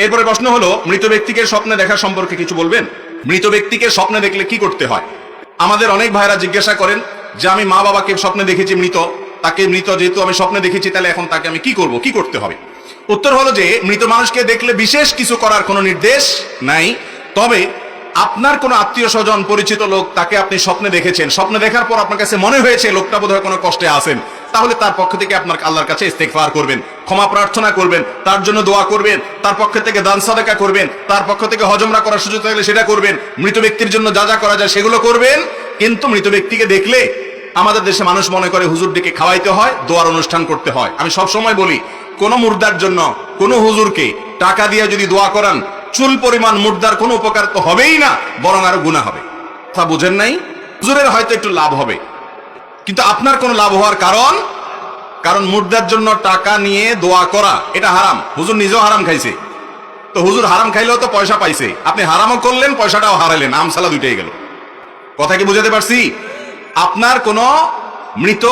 এরপরে প্রশ্ন হলো, মৃত ব্যক্তিকে স্বপ্নে দেখা সম্পর্কে কিছু বলবেন। মৃত ব্যক্তিকে স্বপ্নে দেখলে কি করতে হয়? আমাদের অনেক ভাইরা জিজ্ঞাসা করেন যে আমি মা বাবাকে স্বপ্নে দেখেছি মৃত, তাকে মৃত যেহেতু আমি স্বপ্নে দেখেছি, তাহলে এখন তাকে আমি কি করব, কি করতে হবে? উত্তর হলো যে মৃত মানুষকে দেখলে বিশেষ কিছু করার কোনো নির্দেশ নাই। তবে আপনার কোনো আত্মীয় স্বজন পরিচিত লোক, তাকে আপনি স্বপ্নে দেখেছেন, স্বপ্নে দেখার পর আপনার কাছে মনে হয়েছে লোকটা বোধহয় কোনো কষ্টে আছেন, তাহলে তার পক্ষ থেকে আপনার আল্লাহর কাছে ইস্তেগফার করবেন, ক্ষমা প্রার্থনা করবেন, তার জন্য দোয়া করবেন, তার পক্ষ থেকে দান সাদাকা করবেন, তার পক্ষ থেকে হজ উমরা করার সুযোগ থাকলে সেটা করবেন, মৃত ব্যক্তির জন্য যা যা করা যায় সেগুলো করবেন। কিন্তু মৃত ব্যক্তিকে দেখলে আমাদের দেশে মানুষ মনে করে হুজুর ডেকে খাওয়াইতে হয়, দোয়ার অনুষ্ঠান করতে হয়। আমি সব সময় বলি, কোন মুর্দার জন্য কোন হুজুরকে টাকা দিয়ে যদি দোয়া করান, চুল পরিমাণ মুর্দার কোনো উপকার তো হবেই না, বরং আরো গুনাহ হবে। তা বুঝেন নাই? হুজুরের হয়তো একটু লাভ হবে, কিন্তু আপনার কোনো লাভ হওয়ার কারণ মুর্দার জন্য টাকা নিয়ে দোয়া করা এটা হারাম। হুজুর নিজেও হারাম খাইছে, তো হুজুর হারাম খাইলেও তো পয়সা পাইছে, আপনি হারামও করলেন, পয়সাটাও হারালেন, আমসালা দুইটাই গেল। কথা কি বুঝাতে পারছি? আপনার কোন মৃত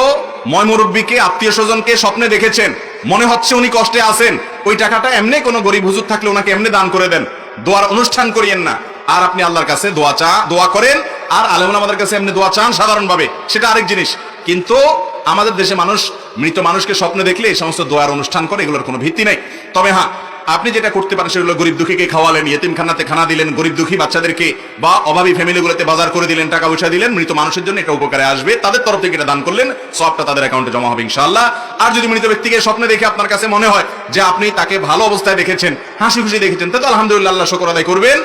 ময়মুরব্বীকে, আত্মীয় স্বজনকে স্বপ্নে দেখেছেন, মনে হচ্ছে উনি কষ্টে আছেন, ওই টাকাটা এমনি কোনো গরিব হুজুর থাকলে ওনাকে এমনি দান করে দেন, দোয়ার অনুষ্ঠান করিয়েন না। আর আপনি আল্লাহর কাছে দোয়া করেন, আর আলেমুল আমাদের কাছে এমনি দোয়া চান সাধারণভাবে, সেটা আরেক জিনিস। কিন্তু আমাদের দেশে মানুষ মৃত মানুষকে স্বপ্নে দেখলে এই সমস্ত দোয়ার অনুষ্ঠান করে, এগুলোর কোনো ভিত্তি নেই। তবে হ্যাঁ, আপনি যেটা করতে পারেন সেগুলো, গরিব দুঃখীকে খাওয়ালেন, ইয়েতিমখানাতে খানা দিলেন, গরিব দুঃখী বাচ্চাদেরকে বা অভাবী ফ্যামিলিগুলোতে বাজার করে দিলেন, টাকা পয়সা দিলেন, মৃত মানুষের জন্য এটা উপকারে আসবে, তাদের তরফ থেকে এটা দান করলেন, সবটা তাদের অ্যাকাউন্টে জমা হবে ইনশাআল্লাহ। আর যদি মৃত ব্যক্তিকে স্বপ্নে দেখে আপনার কাছে মনে হয় যে আপনি তাকে ভালো অবস্থায় দেখেছেন, হাসি খুশি দেখেছেন, তাহলে আলহামদুলিল্লাহ, আল্লাহ শুকর আদায় করবেন।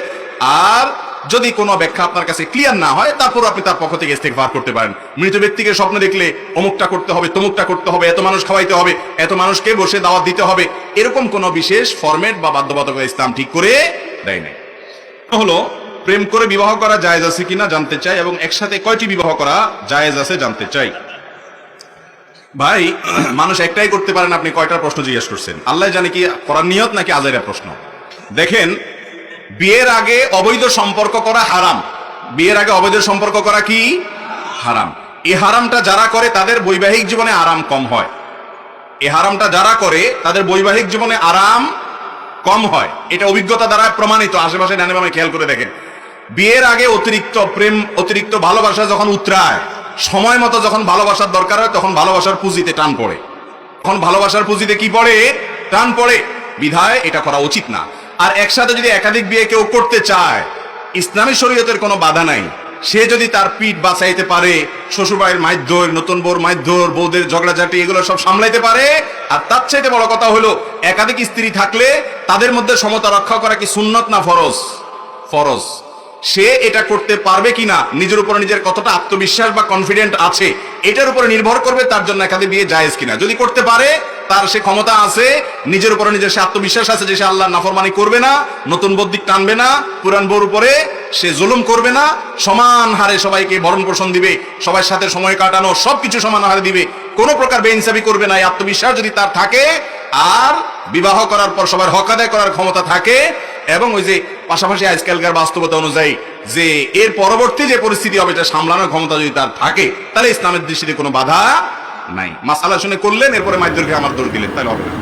আর যদি কোনো ব্যাখ্যা আপনার কাছে ক্লিয়ার না হয়, তারপর আপনি তার পক্ষ থেকে ইস্তেগফার করতে পারেন। মৃত ব্যক্তিকে স্বপ্নে দেখলে অমুকটা করতে হবে, তমুকটা করতে হবে, এত মানুষ খাওয়াইতে হবে, এত মানুষকে বসে দাওয়াত দিতে হবে, এরকম কোনো বিশেষ ফরম্যাট বা বাধ্যবাধকতা ইসলাম ঠিক করে দেয় নাই। হলো, প্রেম করে বিবাহ করা জায়েজ আছে কিনা জানতে চাই, এবং একসাথে কয়টি বিবাহ করা জায়েজ আছে জানতে চাই। ভাই, মানুষ একটাই করতে পারেন, আপনি কয়টা প্রশ্ন জিজ্ঞেস করছেন, আল্লাহ জানে কি করার নিয়ত নাকি আজাইরা প্রশ্ন। দেখেন, বিয়ের আগে অবৈধ সম্পর্ক করা হারাম। বিয়ের আগে অবৈধ সম্পর্ক করা কি হারাম। এই হারামটা যারা করে তাদের বৈবাহিক জীবনে আরাম কম হয়। এই হারামটা যারা করে তাদের বৈবাহিক জীবনে আরাম কম হয়, এটা অভিজ্ঞতা দ্বারা প্রমাণিত। আশেপাশে ডানে বামে খেয়াল করে দেখেন, বিয়ের আগে অতিরিক্ত প্রেম, অতিরিক্ত ভালোবাসা যখন উতরায়, সময় মতো যখন ভালোবাসার দরকার হয়, তখন ভালোবাসার পুঁজিতে টান পড়ে। তখন ভালোবাসার পুঁজিতে কি পড়ে? টান পড়ে। বিধায় এটা করা উচিত না। আর একসাথে যদি একাধিক বিয়ে কেউ করতে চায়, ইসলামী শরীয়তের কোনো বাধা নাই। সে যদি তার পিঠ বাঁচাইতে পারে, শ্বশুরবাড়ির মাইধর, নতুন বউর মাইধর, বউদের ঝগড়াঝাটি, এগুলো সব সামলাইতে পারে। আর তার চাইতে বড় কথা হলো, একাধিক স্ত্রী থাকলে তাদের মধ্যে সমতা রক্ষা করা কি সুন্নত না ফরজ? ফরজ। সে এটা করতে পারবে কিনা, নিজের উপর নিজের কতটা আত্মবিশ্বাস বা কনফিডেন্ট আছে, এটার উপরে নির্ভর করবে তার জন্য একাধিক বিয়ে জায়েজ কিনা। যদি করতে পারে, তার সে ক্ষমতা আছে, নিজের উপরে নিজের সে আত্মবিশ্বাস আছে যে সে আল্লাহর নাফরমানি করবে না, নতুন বৌদ্ধিক টানবে না, পুরান বউর উপরে সে জুলুম করবে না, সমান হারে সবাইকে ভরণ পোষণ দিবে, সবার সাথে সময় কাটানো, সবকিছু সমান হারে দিবে, কোনো প্রকার বেইনসাফি করবে না, এই আত্মবিশ্বাস যদি তার থাকে, আর বিবাহ করার পর সবার হক আদায় করার ক্ষমতা থাকে, এবং ওই যে পাশাপাশি আজকালকার বাস্তবতা অনুযায়ী যে এর পরবর্তী যে পরিস্থিতি হবে এটা সামলানোর ক্ষমতা যদি তার থাকে, তাহলে ইসলামের দৃষ্টিতে কোনো বাধা নাই। মাসালা শুনে করলেন, এরপরে মাইদুরকে আমার দৌড় দিলেন, তাহলে হবে না।